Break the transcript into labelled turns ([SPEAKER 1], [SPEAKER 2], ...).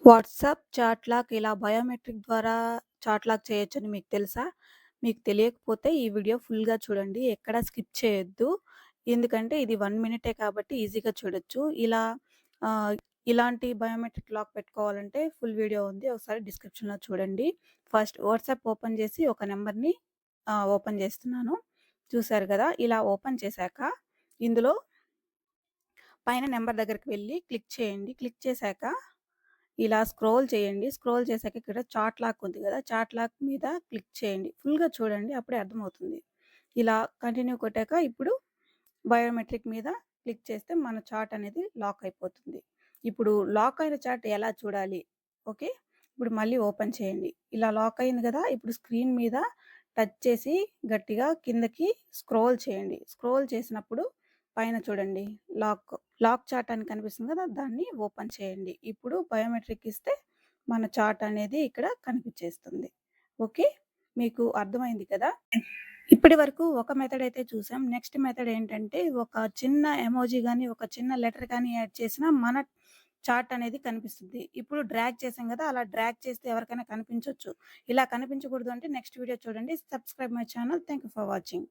[SPEAKER 1] WhatsApp chat lock ఇలా biometric ద్వారా chat lock చేయొచ్చని మీకు తెలుసా? మీకు తెలియకపోతే ఈ వీడియో ఫుల్‌గా చూడండి. ఎక్కడ స్కిప్ చేయొద్దు. ఎందుకంటే ఇది 1 మినిటే కాబట్టి ఈజీగా చూడొచ్చు. ఆహ్, ఇలాంటి బయోమెట్రిక్ లాక్ పెట్టుకోవాలంటే ఫుల్ వీడియో ఉంది. ఒకసారి డిస్క్రిప్షన్‌లో చూడండి. ఫస్ట్ వాట్సాప్ ఓపెన్ చేసి ఒక నంబర్‌ని ఓపెన్ చేస్తున్నాను. చూసారు గదా! ఇలా ఓపెన్ చేశాక ఇందులో పైన నంబర్ దగ్గరికి వెళ్లి క్లిక్ చేయండి. క్లిక్ చేశాక ఇలా స్క్రోల్ చేయండి. స్క్రోల్ చేశాక ఇక్కడ చాట్ లాక్ ఉంది గదా! చాట్ లాక్ మీద క్లిక్ చేయండి. ఫుల్‌గా చూడండి. అప్పుడే అర్థమవుతుంది. ఇలా కంటిన్యూ కొట్టాక ఇప్పుడు బయోమెట్రిక్ మీద క్లిక్ చేస్తే మన చాట్ అనేది లాక్ అయిపోతుంది. ఇప్పుడు లాక్ అయిన చాట్ ఎలా చూడాలి? ఓకే. ఇప్పుడు మళ్ళీ ఓపెన్ చేయండి. ఇలా లాక్ అయింది గదా! ఇప్పుడు స్క్రీన్ మీద టచ్ చేసి గట్టిగా కిందకి స్క్రోల్ చేయండి. స్క్రోల్ చేసినప్పుడు పైన చూడండి లాక్, లాక్ చాట్ అని కనిపిస్తుంది గదా! దాన్ని ఓపెన్ చేయండి. ఇప్పుడు బయోమెట్రిక్ ఇస్తే మన చాట్ అనేది ఇక్కడ కనిపించేస్తుంది. ఓకే. మీకు అర్థమైంది కదా! ఇప్పటి వరకు ఒక మెథడ్ అయితే చూసాం. నెక్స్ట్ మెథడ్ ఏంటంటే ఒక చిన్న ఎమోజి గాని, ఒక చిన్న లెటర్ గాని యాడ్ చేసినా మన చార్ట్ అనేది కనిపిస్తుంది. ఇప్పుడు డ్రాగ్ చేసాం గదా! అలా డ్రాగ్ చేస్తే ఎవరికైనా కనిపించొచ్చు. ఇలా కనిపించకూడదు అంటే నెక్స్ట్ వీడియో చూడండి. Subscribe my channel. Thank you for watching.